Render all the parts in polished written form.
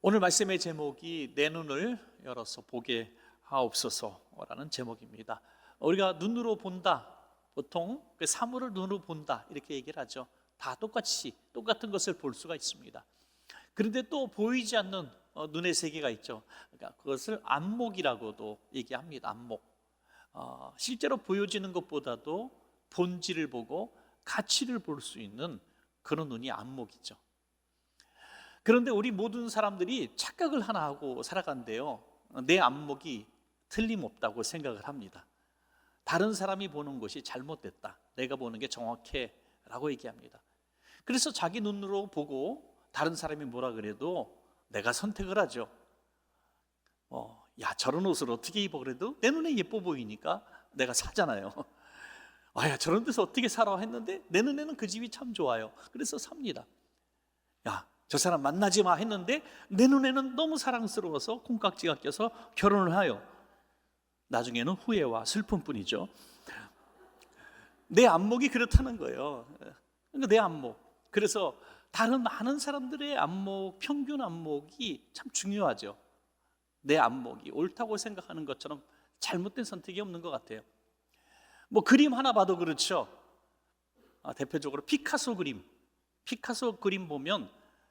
오늘 말씀의 제목이 내 눈을 열어서 보게 하옵소서라는 제목입니다. 우리가 눈으로 본다, 보통 그 사물을 눈으로 본다 이렇게 얘기를 하죠. 다 똑같은 것을 볼 수가 있습니다. 그런데 또 보이지 않는 눈의 세계가 있죠. 그러니까 그것을 안목이라고도 얘기합니다. 안목. 실제로 보여지는 것보다도 본질을 보고 가치를 볼 수 있는 그런 눈이 안목이죠. 그런데 우리 모든 사람들이 착각을 하나 하고 살아간대요. 내 안목이 틀림없다고 생각을 합니다. 다른 사람이 보는 것이 잘못됐다, 내가 보는 게 정확해 라고 얘기합니다. 그래서 자기 눈으로 보고 다른 사람이 뭐라 그래도 내가 선택을 하죠. 야, 저런 옷을 어떻게 입어 그래도 내 눈에 예뻐 보이니까 내가 사잖아요. 야, 저런 데서 어떻게 살아 했는데 내 눈에는 그 집이 참 좋아요. 그래서 삽니다. 야, 저 사람 만나지 마 했는데 내 눈에는 너무 사랑스러워서 콩깍지가 껴서 결혼을 하여 나중에는 후회와 슬픔뿐이죠. 내 안목이 그렇다는 거예요. 그러니까 내 안목. 그래서 다른 많은 사람들의 안목, 평균 안목이 참 중요하죠. 내 안목이 옳다고 생각하는 것처럼 잘못된 선택이 없는 것 같아요. 뭐 그림 하나 봐도 그렇죠. 대표적으로 피카소 그림 보면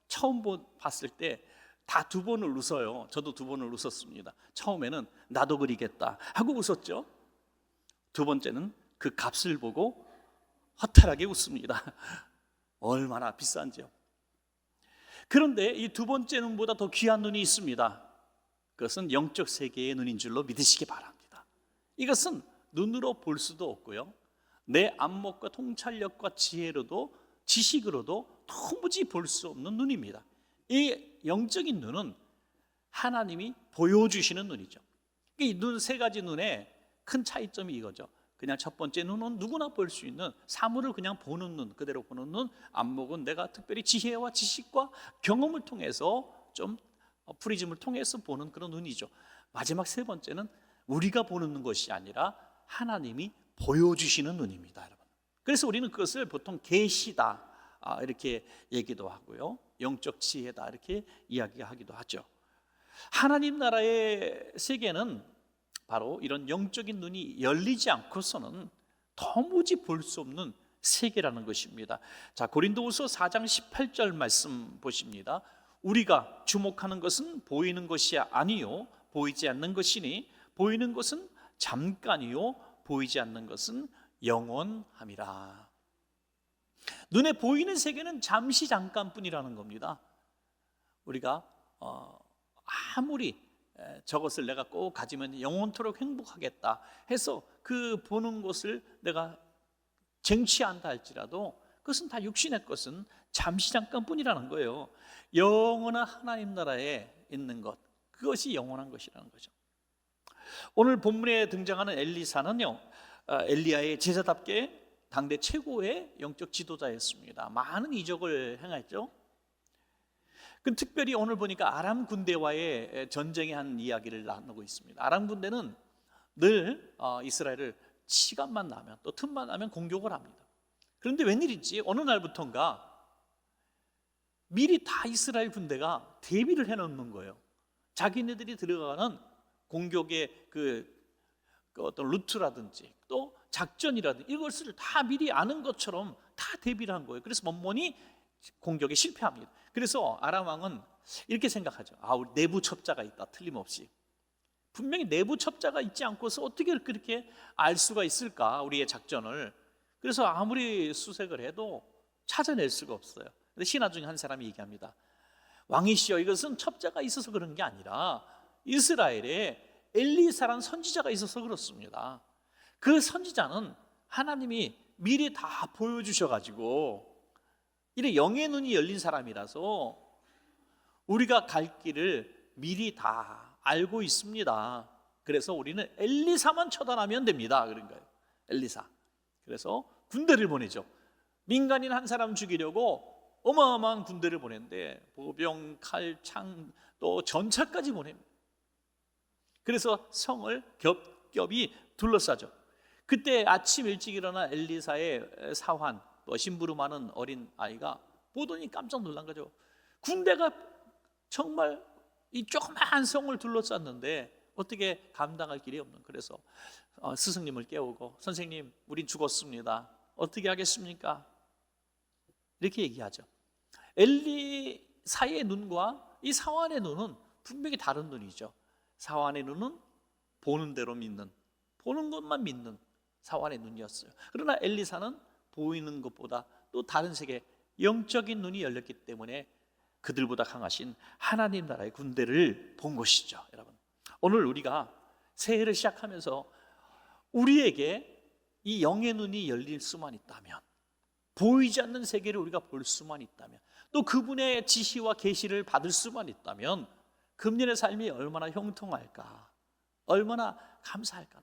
처음 봤을 때 다 두 번을 웃어요. 저도 두 번을 웃었습니다. 처음에는 나도 그리겠다 하고 웃었죠. 두 번째는 그 값을 보고 허탈하게 웃습니다. 얼마나 비싼지요. 그런데 이 두 번째 눈보다 더 귀한 눈이 있습니다. 그것은 영적 세계의 눈인 줄로 믿으시기 바랍니다. 이것은 눈으로 볼 수도 없고요, 내 안목과 통찰력과 지식으로도 도무지 볼 수 없는 눈입니다. 이 영적인 눈은 하나님이 보여주시는 눈이죠. 이 눈 세 가지 눈의 큰 차이점이 이거죠. 그냥 첫 번째 눈은 누구나 볼 수 있는 사물을 그냥 보는 눈, 그대로 보는 눈. 안목은 내가 특별히 지혜와 지식과 경험을 통해서 좀 프리즘을 통해서 보는 그런 눈이죠. 마지막 세 번째는 우리가 보는 것이 아니라 하나님이 보여주시는 눈입니다, 여러분. 그래서 우리는 그것을 보통 계시다 이렇게 얘기도 하고요, 영적 지혜다 이렇게 이야기하기도 하죠. 하나님 나라의 세계는 바로 이런 영적인 눈이 열리지 않고서는 도무지 볼 수 없는 세계라는 것입니다. 자, 고린도후서 4장 18절 말씀 보십니다. 우리가 주목하는 것은 보이는 것이 아니요 보이지 않는 것이니 보이는 것은 잠깐이요 보이지 않는 것은 영원함이라. 눈에 보이는 세계는 잠시 잠깐뿐이라는 겁니다. 우리가 아무리 저것을 내가 꼭 가지면 영원토록 행복하겠다 해서 그 보는 것을 내가 쟁취한다 할지라도 그것은 다 육신의 것은 잠시 잠깐뿐이라는 거예요. 영원한 하나님 나라에 있는 것, 그것이 영원한 것이라는 거죠. 오늘 본문에 등장하는 엘리사는요, 엘리야의 제자답게 당대 최고의 영적 지도자였습니다. 많은 이적을 행했죠. 특별히 오늘 보니까 아람 군대와의 전쟁에 한 이야기를 나누고 있습니다. 아람 군대는 늘 이스라엘을 시간만 나면, 또 틈만 나면 공격을 합니다. 그런데 웬일인지 어느 날부턴가 미리 다 이스라엘 군대가 대비를 해놓는 거예요. 자기네들이 들어가는 공격의 그 어떤 루트라든지 또 작전이라든지 이것을 다 미리 아는 것처럼 다 대비를 한 거예요. 그래서 mon번이 공격에 실패합니다. 그래서 아람 왕은 이렇게 생각하죠. 우리 내부 첩자가 있다, 틀림없이. 분명히 내부 첩자가 있지 않고서 어떻게 그렇게 알 수가 있을까, 우리의 작전을. 그래서 아무리 수색을 해도 찾아낼 수가 없어요. 근데 신하 중에 한 사람이 얘기합니다. 왕이시여, 이것은 첩자가 있어서 그런 게 아니라 이스라엘에 엘리사라는 선지자가 있어서 그렇습니다. 그 선지자는 하나님이 미리 다 보여주셔가지고 이래 영의 눈이 열린 사람이라서 우리가 갈 길을 미리 다 알고 있습니다. 그래서 우리는 엘리사만 처단하면 됩니다. 그런 거예요. 엘리사. 그래서 군대를 보내죠. 민간인 한 사람 죽이려고 어마어마한 군대를 보냈는데 보병, 칼, 창, 또 전차까지 보냅니다. 그래서 성을 겹겹이 둘러싸죠. 그때 아침 일찍 일어난 엘리사의 사환, 또 심부름하는 어린 아이가 보더니 깜짝 놀란 거죠. 군대가 정말 이 조그마한 성을 둘러쌌는데 어떻게 감당할 길이 없는, 그래서 스승님을 깨우고 선생님 우린 죽었습니다. 어떻게 하겠습니까? 이렇게 얘기하죠. 엘리사의 눈과 이 사환의 눈은 분명히 다른 눈이죠. 사환의 눈은 보는 대로 믿는, 보는 것만 믿는 사환의 눈이었어요. 그러나 엘리사는 보이는 것보다 또 다른 세계, 영적인 눈이 열렸기 때문에 그들보다 강하신 하나님 나라의 군대를 본 것이죠. 여러분, 오늘 우리가 새해를 시작하면서 우리에게 이 영의 눈이 열릴 수만 있다면, 보이지 않는 세계를 우리가 볼 수만 있다면, 또 그분의 지시와 계시를 받을 수만 있다면 금년의 삶이 얼마나 형통할까, 얼마나 감사할까.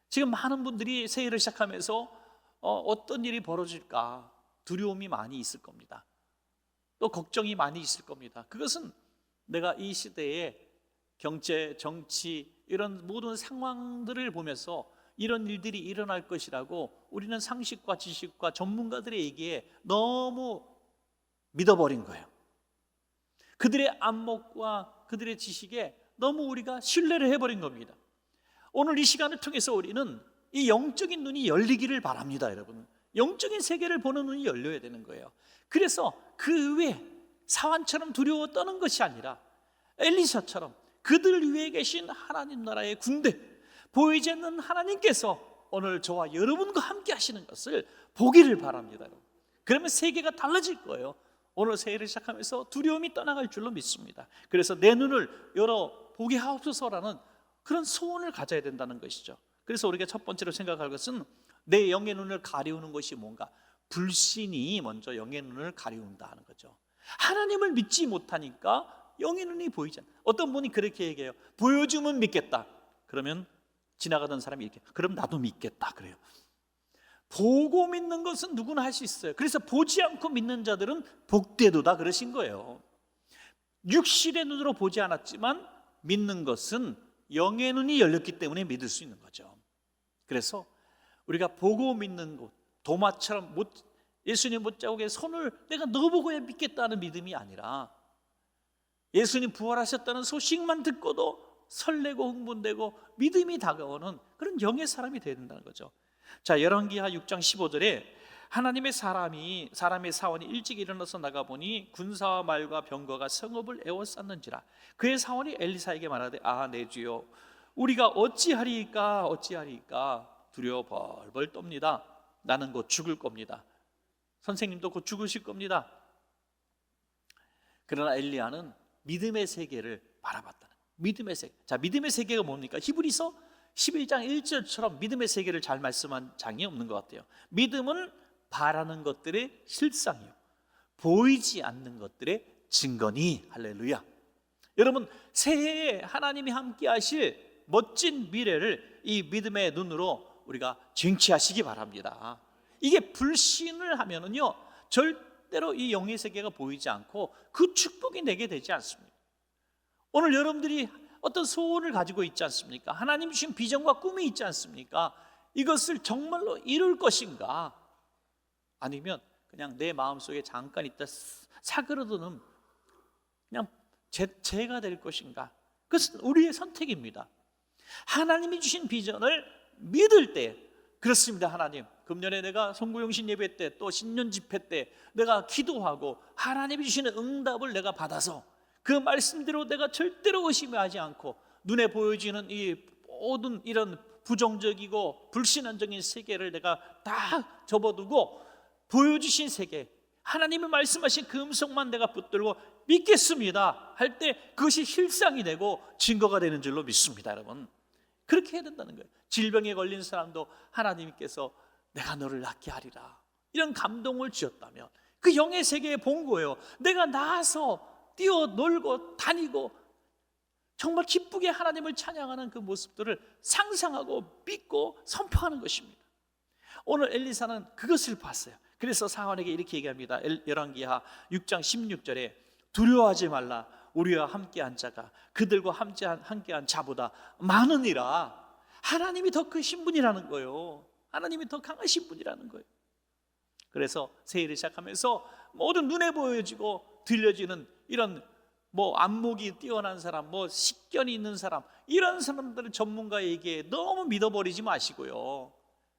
지금 많은 분들이 새해를 시작하면서 어떤 일이 벌어질까 두려움이 많이 있을 겁니다. 또 걱정이 많이 있을 겁니다. 그것은 내가 이 시대의 경제, 정치 이런 모든 상황들을 보면서 이런 일들이 일어날 것이라고 우리는 상식과 지식과 전문가들의 얘기에 너무 믿어버린 거예요. 그들의 안목과 그들의 지식에 너무 우리가 신뢰를 해버린 겁니다. 오늘 이 시간을 통해서 우리는 이 영적인 눈이 열리기를 바랍니다. 여러분, 영적인 세계를 보는 눈이 열려야 되는 거예요. 그래서 그 외에 사환처럼 두려워 떠는 것이 아니라 엘리사처럼 그들 위에 계신 하나님 나라의 군대, 보이지 않는 하나님께서 오늘 저와 여러분과 함께 하시는 것을 보기를 바랍니다. 여러분, 그러면 세계가 달라질 거예요. 오늘 새해를 시작하면서 두려움이 떠나갈 줄로 믿습니다. 그래서 내 눈을 열어 보게 하옵소서라는 그런 소원을 가져야 된다는 것이죠. 그래서 우리가 첫 번째로 생각할 것은 내 영의 눈을 가리우는 것이 뭔가, 불신이 먼저 영의 눈을 가리운다 하는 거죠. 하나님을 믿지 못하니까 영의 눈이 보이지 않아요. 어떤 분이 그렇게 얘기해요. 보여주면 믿겠다. 그러면 지나가던 사람이 이렇게, 그럼 나도 믿겠다 그래요. 보고 믿는 것은 누구나 할 수 있어요. 그래서 보지 않고 믿는 자들은 복되도다 그러신 거예요. 육신의 눈으로 보지 않았지만 믿는 것은 영의 눈이 열렸기 때문에 믿을 수 있는 거죠. 그래서 우리가 보고 믿는 것, 도마처럼 예수님 못자국에 손을 내가 넣어보고야 믿겠다는 믿음이 아니라 예수님 부활하셨다는 소식만 듣고도 설레고 흥분되고 믿음이 다가오는 그런 영의 사람이 되어야 된다는 거죠. 자, 열왕기하 6장 15절에 하나님의 사람의 사원이 일찍 일어나서 나가보니 군사와 말과 병거가 성읍을 에워쌌는지라. 그의 사원이 엘리사에게 말하되, 내 주여, 우리가 어찌하리이까 두려워 벌벌 떱니다. 나는 곧 죽을 겁니다. 선생님도 곧 죽으실 겁니다. 그러나 엘리야는 믿음의 세계를 바라봤다는 거예요. 믿음의 세계. 자, 믿음의 세계가 뭡니까? 히브리서 11장 1절처럼 믿음의 세계를 잘 말씀한 장이 없는 것 같아요. 믿음은 바라는 것들의 실상이요, 보이지 않는 것들의 증거니. 할렐루야. 여러분, 새해에 하나님이 함께 하실 멋진 미래를 이 믿음의 눈으로 우리가 쟁취하시기 바랍니다. 이게 불신을 하면은요, 절대로 이 영의 세계가 보이지 않고 그 축복이 내게 되지 않습니다. 오늘 여러분들이 어떤 소원을 가지고 있지 않습니까? 하나님 주신 비전과 꿈이 있지 않습니까? 이것을 정말로 이룰 것인가? 아니면 그냥 내 마음속에 잠깐 있다 사그러드는 그냥 재가 될 것인가? 그것은 우리의 선택입니다. 하나님이 주신 비전을 믿을 때, 그렇습니다. 하나님, 금년에 내가 송구영신 예배 때 또 신년 집회 때 내가 기도하고 하나님이 주시는 응답을 내가 받아서 그 말씀대로 내가 절대로 의심하지 않고 눈에 보여지는 이 모든 이런 부정적이고 불신앙적인 세계를 내가 다 접어두고 보여주신 세계, 하나님이 말씀하신 그 음성만 내가 붙들고 믿겠습니다 할 때 그것이 실상이 되고 증거가 되는 줄로 믿습니다. 여러분, 그렇게 해야 된다는 거예요. 질병에 걸린 사람도 하나님께서 내가 너를 낫게 하리라 이런 감동을 주셨다면 그 영의 세계에 본 거예요. 내가 나아서 뛰어놀고 다니고 정말 기쁘게 하나님을 찬양하는 그 모습들을 상상하고 믿고 선포하는 것입니다. 오늘 엘리사는 그것을 봤어요. 그래서 사환에게 이렇게 얘기합니다. 열왕기하 6장 16절에 두려워하지 말라. 우리와 함께한 자가 그들과 함께한 자보다 많으니라. 하나님이 더 크신 분이라는 거예요. 하나님이 더 강하신 분이라는 거예요. 그래서 새해를 시작하면서 모든 눈에 보여지고 들려지는 이런 뭐 안목이 뛰어난 사람, 뭐 식견이 있는 사람, 이런 사람들을 전문가에게 너무 믿어버리지 마시고요.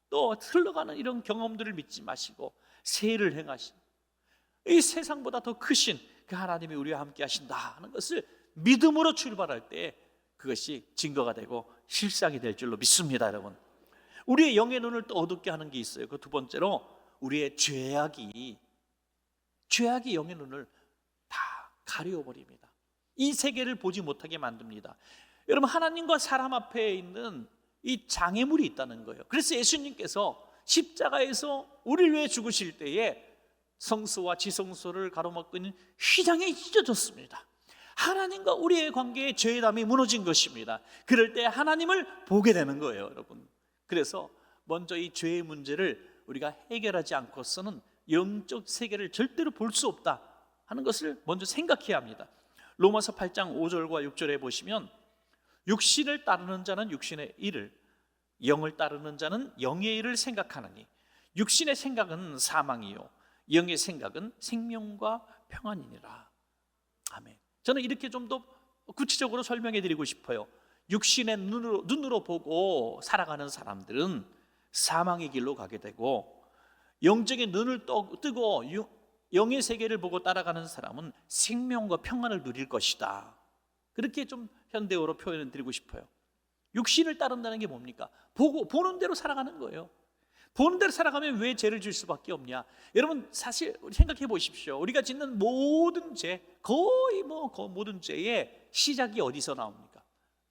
또 흘러가는 이런 경험들을 믿지 마시고 세를 행하시고 이 세상보다 더 크신 그 하나님이 우리와 함께 하신다 하는 것을 믿음으로 출발할 때 그것이 증거가 되고 실상이 될 줄로 믿습니다. 여러분, 우리의 영의 눈을 또 어둡게 하는 게 있어요. 그 두 번째로 우리의 죄악이 영의 눈을 다 가려버립니다. 이 세계를 보지 못하게 만듭니다. 여러분, 하나님과 사람 앞에 있는 이 장애물이 있다는 거예요. 그래서 예수님께서 십자가에서 우리를 위해 죽으실 때에 성소와 지성소를 가로막고 있는 휘장이 찢어졌습니다. 하나님과 우리의 관계에 죄담이 무너진 것입니다. 그럴 때 하나님을 보게 되는 거예요, 여러분. 그래서 먼저 이 죄의 문제를 우리가 해결하지 않고서는 영적 세계를 절대로 볼 수 없다 하는 것을 먼저 생각해야 합니다. 로마서 8장 5절과 6절에 보시면 육신을 따르는 자는 육신의 일을, 영을 따르는 자는 영의 일을 생각하느니 육신의 생각은 사망이요 영의 생각은 생명과 평안이니라. 아멘. 저는 이렇게 좀 더 구체적으로 설명해 드리고 싶어요. 육신의 눈으로 보고 살아가는 사람들은 사망의 길로 가게 되고, 영적인 눈을 뜨고 영의 세계를 보고 따라가는 사람은 생명과 평안을 누릴 것이다. 그렇게 좀 현대어로 표현을 드리고 싶어요. 육신을 따른다는 게 뭡니까? 보는 대로 살아가는 거예요. 보는 대로 살아가면 왜 죄를 질 수밖에 없냐? 여러분, 사실 생각해 보십시오. 우리가 짓는 모든 죄, 거의 모든 죄의 시작이 어디서 나옵니까?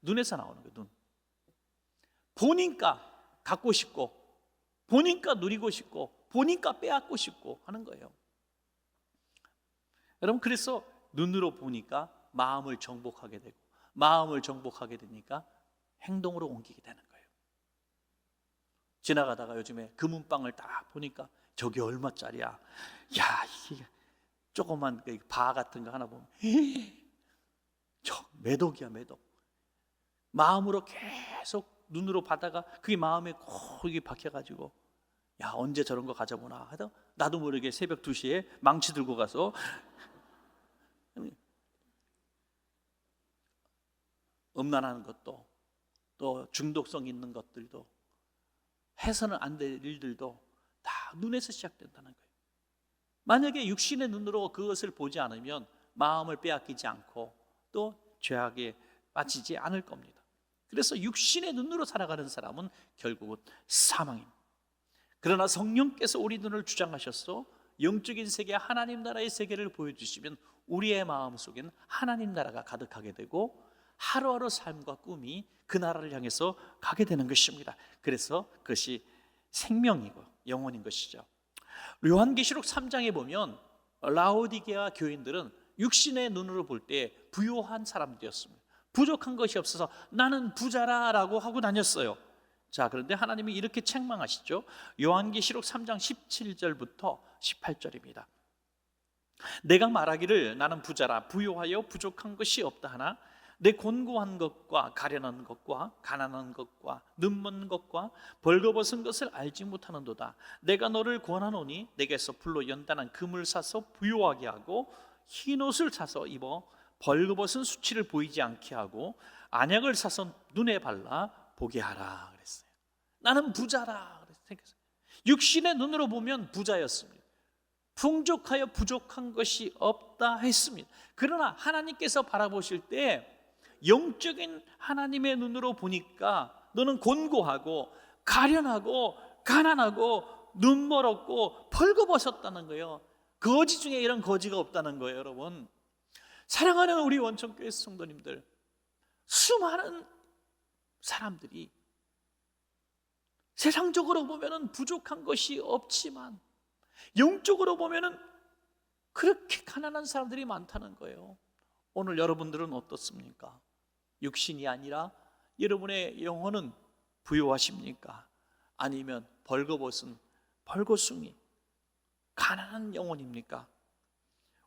눈에서 나오는 거예요. 눈. 보니까 갖고 싶고, 보니까 누리고 싶고, 보니까 빼앗고 싶고 하는 거예요. 여러분, 그래서 눈으로 보니까 마음을 정복하게 되고, 마음을 정복하게 되니까 행동으로 옮기게 되는 거예요. 지나가다가 요즘에 금은방을 딱 보니까 저게 얼마짜리야? 야, 이게 조그만 바 같은 거 하나 보면 저 매독이야, 매독. 마음으로 계속 눈으로 봐다가 그게 마음에 콕 박혀가지고, 야, 언제 저런 거 가져보나 하다 나도 모르게 새벽 2시에 망치 들고 가서 음란하는 것도, 또 중독성 있는 것들도, 해서는 안 될 일들도 다 눈에서 시작된다는 거예요. 만약에 육신의 눈으로 그것을 보지 않으면 마음을 빼앗기지 않고 또 죄악에 빠지지 않을 겁니다. 그래서 육신의 눈으로 살아가는 사람은 결국은 사망입니다. 그러나 성령께서 우리 눈을 주장하셔서 영적인 세계, 하나님 나라의 세계를 보여주시면 우리의 마음 속에는 하나님 나라가 가득하게 되고 하루하루 삶과 꿈이 그 나라를 향해서 가게 되는 것입니다. 그래서 그것이 생명이고 영혼인 것이죠. 요한계시록 3장에 보면 라오디게아 교인들은 육신의 눈으로 볼 때 부요한 사람들이었습니다. 부족한 것이 없어서 나는 부자라라고 하고 다녔어요. 자, 그런데 하나님이 이렇게 책망하시죠. 요한계시록 3장 17절부터 18절입니다. 내가 말하기를 나는 부자라 부요하여 부족한 것이 없다 하나 내 곤고한 것과 가련한 것과 가난한 것과 눈먼 것과 벌거벗은 것을 알지 못하는도다. 내가 너를 권하노니 내게서 불로 연단한 금을 사서 부요하게 하고 흰옷을 사서 입어 벌거벗은 수치를 보이지 않게 하고 안약을 사서 눈에 발라 보게 하라 그랬어요. 나는 부자라 그랬어요. 육신의 눈으로 보면 부자였습니다. 풍족하여 부족한 것이 없다 했습니다. 그러나 하나님께서 바라보실 때 영적인 하나님의 눈으로 보니까 너는 곤고하고 가련하고 가난하고 눈멀었고 벌거벗었다는 거예요. 거지 중에 이런 거지가 없다는 거예요. 여러분, 사랑하는 우리 원천교회 성도님들, 수많은 사람들이 세상적으로 보면은 부족한 것이 없지만 영적으로 보면은 그렇게 가난한 사람들이 많다는 거예요. 오늘 여러분들은 어떻습니까? 육신이 아니라 여러분의 영혼은 부요하십니까? 아니면 벌거벗은 벌거숭이 가난한 영혼입니까?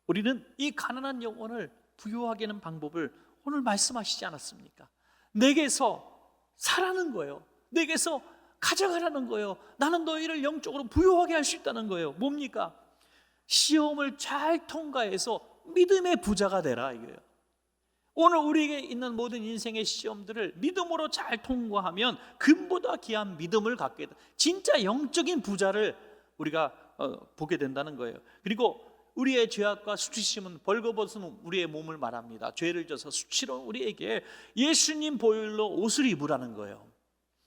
우리는 이 가난한 영혼을 부요하게 하는 방법을 오늘 말씀하시지 않았습니까? 내게서 사라는 거예요. 내게서 가져가라는 거예요. 나는 너희를 영적으로 부요하게 할 수 있다는 거예요. 뭡니까? 시험을 잘 통과해서 믿음의 부자가 되라 이거예요. 오늘 우리에게 있는 모든 인생의 시험들을 믿음으로 잘 통과하면 금보다 귀한 믿음을 갖게 돼. 진짜 영적인 부자를 우리가 보게 된다는 거예요. 그리고 우리의 죄악과 수치심은 벌거벗은 우리의 몸을 말합니다. 죄를 져서 수치로 우리에게 예수님 보혈로 옷을 입으라는 거예요.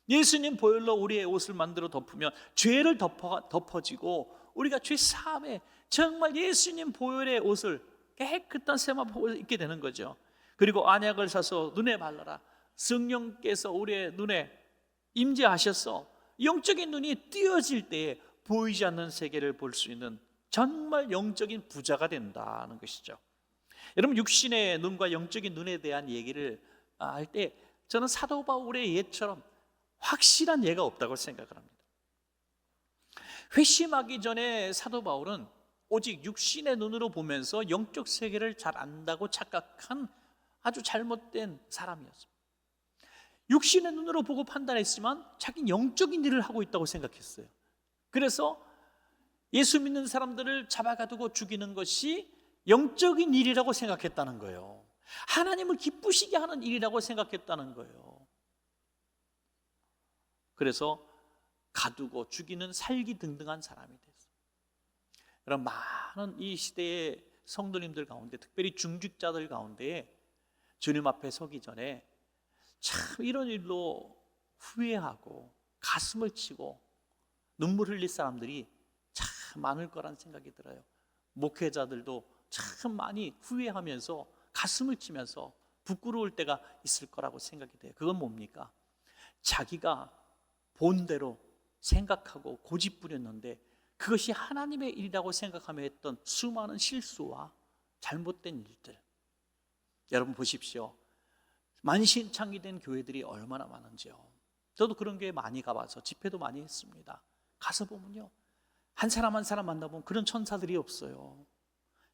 예수님 보혈로 우리의 옷을 만들어 덮으면 죄를 덮어지고 우리가 죄 사함에 정말 예수님 보혈의 옷을, 깨끗한 세마포 옷을 입게 되는 거죠. 그리고 안약을 사서 눈에 발라라. 성령께서 우리의 눈에 임재하셔서 영적인 눈이 띄어질 때에 보이지 않는 세계를 볼 수 있는 정말 영적인 부자가 된다는 것이죠. 여러분, 육신의 눈과 영적인 눈에 대한 얘기를 할 때 저는 사도 바울의 예처럼 확실한 예가 없다고 생각을 합니다. 회심하기 전에 사도 바울은 오직 육신의 눈으로 보면서 영적 세계를 잘 안다고 착각한 아주 잘못된 사람이었습니다. 육신의 눈으로 보고 판단했지만 자기는 영적인 일을 하고 있다고 생각했어요. 그래서 예수 믿는 사람들을 잡아가두고 죽이는 것이 영적인 일이라고 생각했다는 거예요. 하나님을 기쁘시게 하는 일이라고 생각했다는 거예요. 그래서 가두고 죽이는 살기등등한 사람이 됐어요. 여러분, 많은 이 시대의 성도님들 가운데, 특별히 중직자들 가운데 주님 앞에 서기 전에 참 이런 일로 후회하고 가슴을 치고 눈물 흘릴 사람들이 참 많을 거란 생각이 들어요. 목회자들도 참 많이 후회하면서 가슴을 치면서 부끄러울 때가 있을 거라고 생각이 돼요. 그건 뭡니까? 자기가 본대로 생각하고 고집부렸는데 그것이 하나님의 일이라고 생각하며 했던 수많은 실수와 잘못된 일들. 여러분 보십시오. 만신창이된 교회들이 얼마나 많은지요. 저도 그런 교회 많이 가봐서 집회도 많이 했습니다. 가서 보면요, 한 사람 한 사람 만나보면 그런 천사들이 없어요.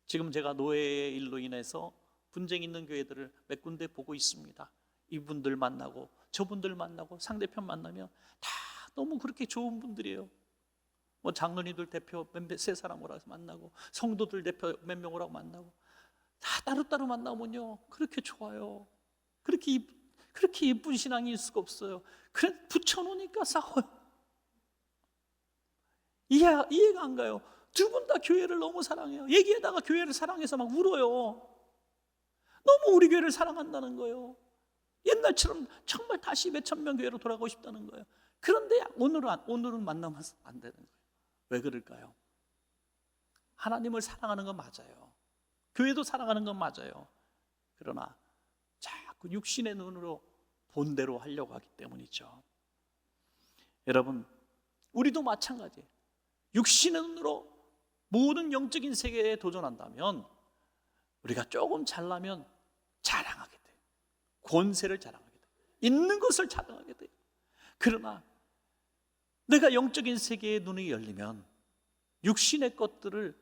지금 제가 노예의 일로 인해서 분쟁 있는 교회들을 몇 군데 보고 있습니다. 이분들 만나고 저분들 만나고 상대편 만나면 다 너무 그렇게 좋은 분들이에요. 뭐 장로님들 대표 세 사람 오라고 만나고 성도들 대표 몇 명 오라고 만나고 다 따로따로 만나면요 그렇게 좋아요. 그렇게 예쁜 신앙일 수가 없어요. 그래 붙여놓으니까 싸워요. 이해가 안 가요. 두 분 다 교회를 너무 사랑해요. 얘기하다가 교회를 사랑해서 막 울어요. 너무 우리 교회를 사랑한다는 거예요. 옛날처럼 정말 다시 몇천 명 교회로 돌아가고 싶다는 거예요. 그런데 오늘은 만나면 안 되는 거예요. 왜 그럴까요? 하나님을 사랑하는 건 맞아요. 교회도 사랑하는 건 맞아요. 그러나 자꾸 육신의 눈으로 본대로 하려고 하기 때문이죠. 여러분, 우리도 마찬가지예요. 육신의 눈으로 모든 영적인 세계에 도전한다면 우리가 조금 잘나면 자랑하게 돼요. 권세를 자랑하게 돼요. 있는 것을 자랑하게 돼요. 그러나 내가 영적인 세계의 눈이 열리면 육신의 것들을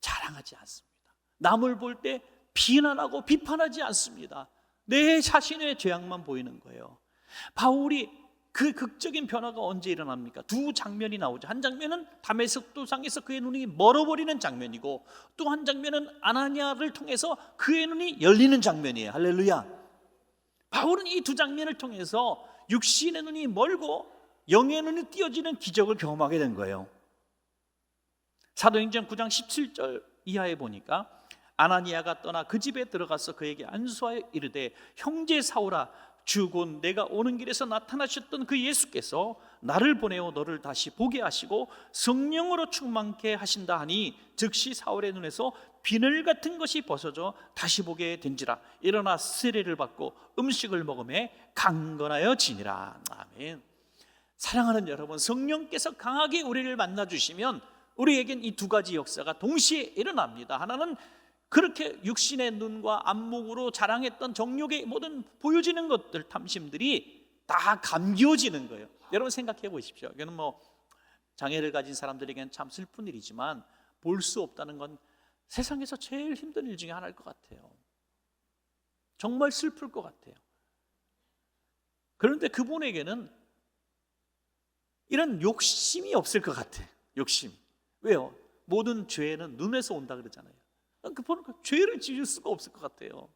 자랑하지 않습니다. 남을 볼 때 비난하고 비판하지 않습니다. 내 자신의 죄악만 보이는 거예요. 바울이 그 극적인 변화가 언제 일어납니까? 두 장면이 나오죠. 한 장면은 다메섹 도상에서 그의 눈이 멀어버리는 장면이고, 또 한 장면은 아나니아를 통해서 그의 눈이 열리는 장면이에요. 할렐루야. 바울은 이 두 장면을 통해서 육신의 눈이 멀고 영의 눈이 띄어지는 기적을 경험하게 된 거예요. 사도행전 9장 17절 이하에 보니까 아나니아가 떠나 그 집에 들어가서 그에게 안수하여 이르되, 형제 사울아, 주 곧 내가 오는 길에서 나타나셨던 그 예수께서 나를 보내어 너를 다시 보게 하시고 성령으로 충만케 하신다 하니, 즉시 사울의 눈에서 비늘 같은 것이 벗어져 다시 보게 된지라. 일어나 세례를 받고 음식을 먹으며 강건하여 지니라. 아멘. 사랑하는 여러분, 성령께서 강하게 우리를 만나주시면 우리에겐 이 두 가지 역사가 동시에 일어납니다. 하나는 그렇게 육신의 눈과 안목으로 자랑했던 정욕의 모든 보여지는 것들, 탐심들이 다 감겨지는 거예요. 여러분 생각해 보십시오. 이거는 뭐 장애를 가진 사람들에게는 참 슬픈 일이지만 볼 수 없다는 건 세상에서 제일 힘든 일 중에 하나일 것 같아요. 정말 슬플 것 같아요. 그런데 그분에게는 이런 욕심이 없을 것 같아요. 욕심. 왜요? 모든 죄는 눈에서 온다 그러잖아요. 그분은 죄를 지을 수가 없을 것 같아요.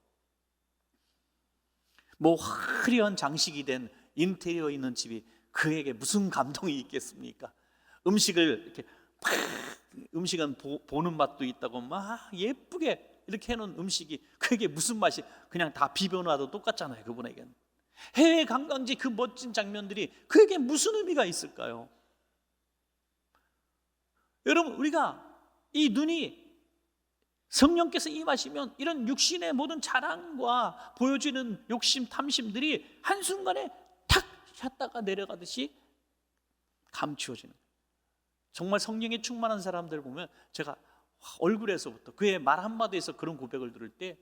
뭐 화려한 장식이 된 인테리어 있는 집이 그에게 무슨 감동이 있겠습니까? 음식을 이렇게 음식은 보는 맛도 있다고 막 예쁘게 이렇게 해놓은 음식이 그게 무슨 맛이, 그냥 다 비벼놔도 똑같잖아요. 그분에게는 해외 관광지 그 멋진 장면들이 그에게 무슨 의미가 있을까요? 여러분, 우리가 이 눈이 성령께서 임하시면 이런 육신의 모든 자랑과 보여지는 욕심, 탐심들이 한순간에 탁 혔다가 내려가듯이 감추어지는 거예요. 정말 성령에 충만한 사람들 보면 제가 얼굴에서부터 그의 말 한마디에서 그런 고백을 들을 때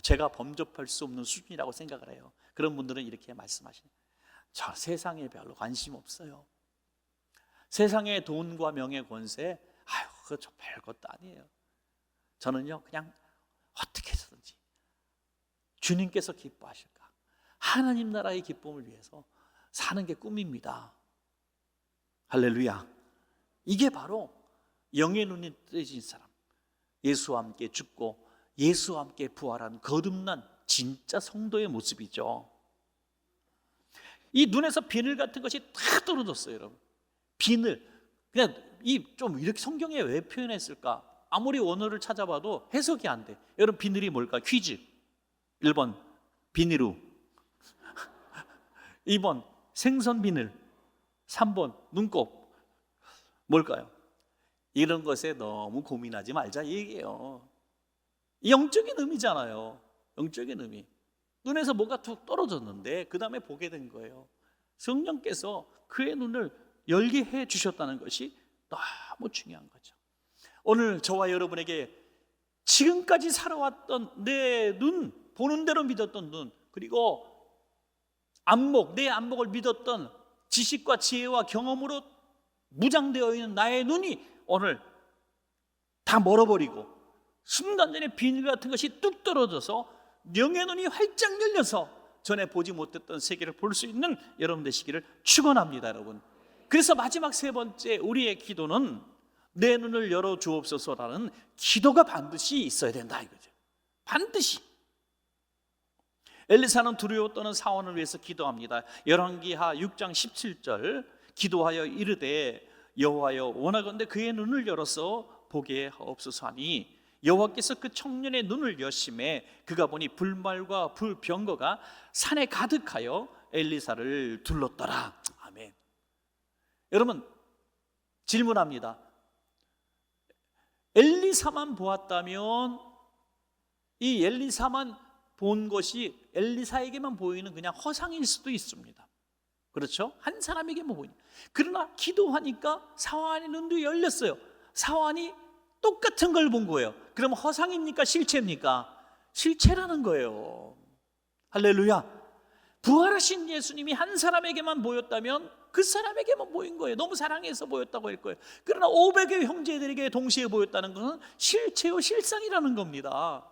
제가 범접할 수 없는 수준이라고 생각을 해요. 그런 분들은 이렇게 말씀하시네요. 저 세상에 별로 관심 없어요. 세상의 돈과 명예, 권세, 그거 저 별것도 아니에요. 저는요, 그냥 어떻게 해서든지 주님께서 기뻐하실까, 하나님 나라의 기쁨을 위해서 사는 게 꿈입니다. 할렐루야. 이게 바로 영의 눈이 뜨진 사람, 예수와 함께 죽고 예수와 함께 부활한 거듭난 진짜 성도의 모습이죠. 이 눈에서 비늘 같은 것이 다 떨어졌어요, 여러분. 비늘, 그냥 좀 이렇게 성경에 왜 표현했을까? 아무리 원어를 찾아봐도 해석이 안 돼. 여러분, 비늘이 뭘까? 퀴즈. 1번 비닐우, 2번 생선 비늘, 3번 눈곱. 뭘까요? 이런 것에 너무 고민하지 말자 이 얘기예요. 영적인 의미잖아요. 영적인 의미. 눈에서 뭐가 툭 떨어졌는데 그 다음에 보게 된 거예요. 성령께서 그의 눈을 열게 해 주셨다는 것이 너무 중요한 거죠. 오늘 저와 여러분에게 지금까지 살아왔던 내 눈, 보는 대로 믿었던 눈, 그리고 안목, 내 안목을 믿었던 지식과 지혜와 경험으로 무장되어 있는 나의 눈이 오늘 다 멀어버리고 순간 전에 비늘 같은 것이 뚝 떨어져서 영의 눈이 활짝 열려서 전에 보지 못했던 세계를 볼 수 있는 여러분 되시기를 축원합니다, 여러분. 그래서 마지막 세 번째 우리의 기도는 내 눈을 열어 주옵소서라는 기도가 반드시 있어야 된다 이거죠. 반드시. 엘리사는 두려워 떠는 사원을 위해서 기도합니다. 열왕기하 6장 17절, 기도하여 이르되 여호와여 원하건대 그의 눈을 열어서 보게 하옵소서 하니 여호와께서 그 청년의 눈을 여심해 그가 보니 불말과 불병거가 산에 가득하여 엘리사를 둘렀더라. 아멘. 여러분, 질문합니다. 엘리사만 보았다면 이 엘리사만 본 것이 엘리사에게만 보이는 그냥 허상일 수도 있습니다. 그렇죠? 한 사람에게만 보이는. 그러나 기도하니까 사환의 눈도 열렸어요. 사환이 똑같은 걸 본 거예요. 그럼 허상입니까? 실체입니까? 실체라는 거예요. 할렐루야. 부활하신 예수님이 한 사람에게만 보였다면 그 사람에게만 보인 거예요. 너무 사랑해서 보였다고 할 거예요. 그러나 500의 형제들에게 동시에 보였다는 것은 실체요 실상이라는 겁니다.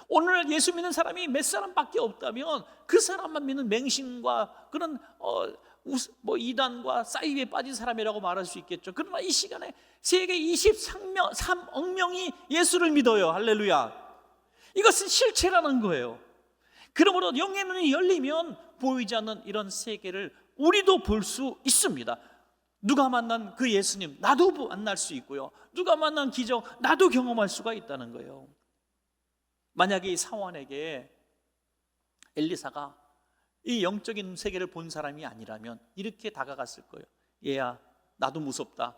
오늘 예수 믿는 사람이 몇 사람밖에 없다면 그 사람만 믿는 맹신과 그런 이단과 사이비에 빠진 사람이라고 말할 수 있겠죠. 그러나 이 시간에 세계 23억 명이 예수를 믿어요. 할렐루야. 이것은 실체라는 거예요. 그러므로 영의 눈이 열리면 보이지 않는 이런 세계를 우리도 볼 수 있습니다. 누가 만난 그 예수님 나도 만날 수 있고요, 누가 만난 기적 나도 경험할 수가 있다는 거예요. 만약에 이 사환에게 엘리사가 이 영적인 세계를 본 사람이 아니라면 이렇게 다가갔을 거예요. 얘야, 나도 무섭다,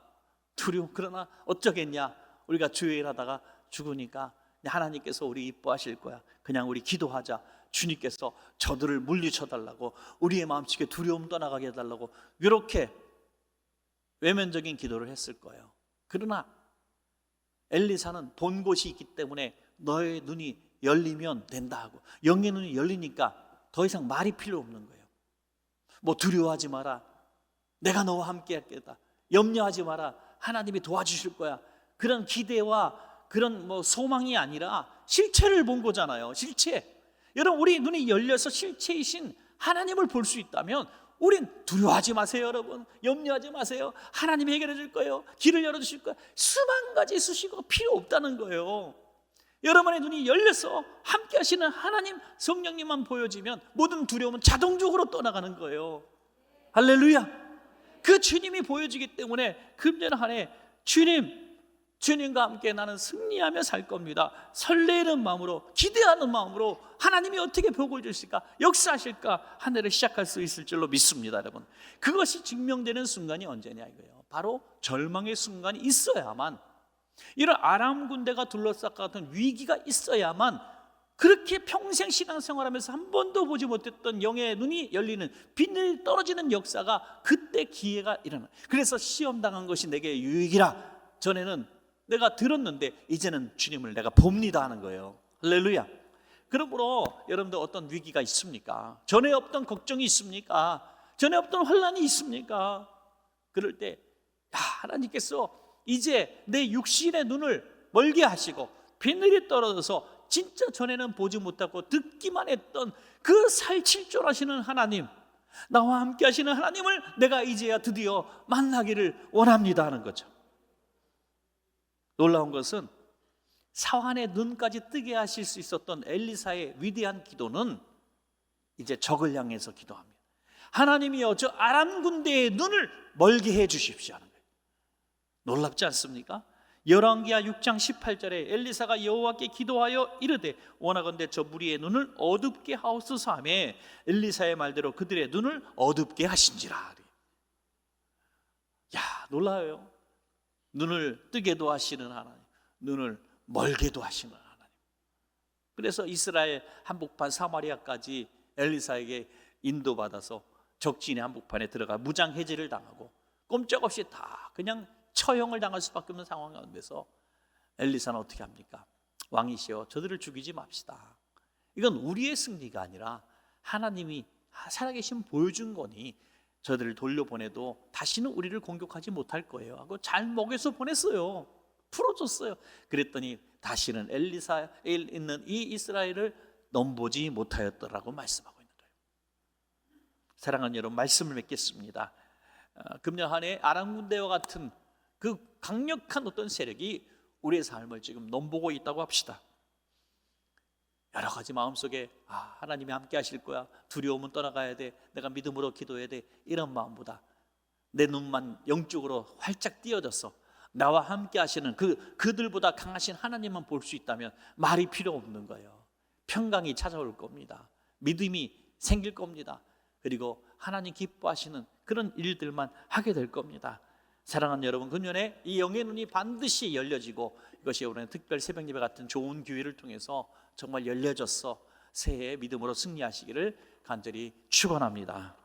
두려워. 그러나 어쩌겠냐, 우리가 주일 하다가 죽으니까 하나님께서 우리 이뻐하실 거야. 그냥 우리 기도하자. 주님께서 저들을 물리쳐달라고, 우리의 마음속에 두려움 떠나가게 해달라고, 이렇게 외면적인 기도를 했을 거예요. 그러나 엘리사는 본 곳이 있기 때문에 너의 눈이 열리면 된다 하고, 영의 눈이 열리니까 더 이상 말이 필요 없는 거예요. 뭐 두려워하지 마라, 내가 너와 함께 할 거다, 염려하지 마라, 하나님이 도와주실 거야, 그런 기대와 그런 소망이 아니라 실체를 본 거잖아요. 실체. 여러분, 우리 눈이 열려서 실체이신 하나님을 볼 수 있다면 우린 두려워하지 마세요. 여러분, 염려하지 마세요. 하나님이 해결해 줄 거예요. 길을 열어주실 거예요. 수만 가지 수식어가 필요 없다는 거예요. 여러분의 눈이 열려서 함께 하시는 하나님 성령님만 보여지면 모든 두려움은 자동적으로 떠나가는 거예요. 할렐루야. 그 주님이 보여지기 때문에 금년 한 해 주님과 함께 나는 승리하며 살 겁니다. 설레는 마음으로, 기대하는 마음으로 하나님이 어떻게 복을 주실까, 역사하실까 한 해를 시작할 수 있을 줄로 믿습니다. 여러분, 그것이 증명되는 순간이 언제냐 이거예요. 바로 절망의 순간이 있어야만, 이런 아람 군대가 둘러싸고 위기가 있어야만, 그렇게 평생 신앙생활하면서 한 번도 보지 못했던 영의 눈이 열리는, 빛이 떨어지는 역사가 그때 기회가 일어나. 그래서 시험당한 것이 내게 유익이라, 전에는 내가 들었는데 이제는 주님을 내가 봅니다 하는 거예요. 할렐루야. 그러므로 여러분들 어떤 위기가 있습니까? 전에 없던 걱정이 있습니까? 전에 없던 환난이 있습니까? 그럴 때 하나님께서 이제 내 육신의 눈을 멀게 하시고 비늘이 떨어져서 진짜 전에는 보지 못하고 듣기만 했던 그 살칠조라시는 하나님, 나와 함께 하시는 하나님을 내가 이제야 드디어 만나기를 원합니다 하는 거죠. 놀라운 것은 사환의 눈까지 뜨게 하실 수 있었던 엘리사의 위대한 기도는 이제 적을 향해서 기도합니다. 하나님이여, 저 아람 군대의 눈을 멀게 해 주십시오 하는 거예요. 놀랍지 않습니까? 열왕기하 6장 18절에 엘리사가 여호와께 기도하여 이르되 원하건대 저 무리의 눈을 어둡게 하옵소서 하며 엘리사의 말대로 그들의 눈을 어둡게 하신지라. 놀라워요. 눈을 뜨게도 하시는 하나님, 눈을 멀게도 하시는 하나님. 그래서 이스라엘 한복판 사마리아까지 엘리사에게 인도받아서 적진의 한복판에 들어가 무장해제를 당하고 꼼짝없이 다 그냥 처형을 당할 수밖에 없는 상황 가운데서 엘리사는 어떻게 합니까? 왕이시여, 저들을 죽이지 맙시다. 이건 우리의 승리가 아니라 하나님이 살아계신 보여준 거니 저들을 돌려보내도 다시는 우리를 공격하지 못할 거예요 하고 잘 먹여서 보냈어요. 풀어줬어요. 그랬더니 다시는 엘리사에 있는 이 이스라엘을 넘보지 못하였더라고 말씀하고 있는 거예요. 사랑하는 여러분, 말씀을 맺겠습니다. 금년 한 해 아람 군대와 같은 그 강력한 어떤 세력이 우리의 삶을 지금 넘보고 있다고 합시다. 여러 가지 마음속에 하나님이 함께 하실 거야, 두려움은 떠나가야 돼, 내가 믿음으로 기도해야 돼, 이런 마음보다 내 눈만 영적으로 활짝 띄어져서 나와 함께 하시는 그들보다 강하신 하나님만 볼 수 있다면 말이 필요 없는 거예요. 평강이 찾아올 겁니다. 믿음이 생길 겁니다. 그리고 하나님 기뻐하시는 그런 일들만 하게 될 겁니다. 사랑하는 여러분, 금년에 이 영의 눈이 반드시 열려지고 이것이 우리는 특별 새벽 예배 같은 좋은 기회를 통해서 정말 열려져서 새해에 믿음으로 승리하시기를 간절히 축원합니다.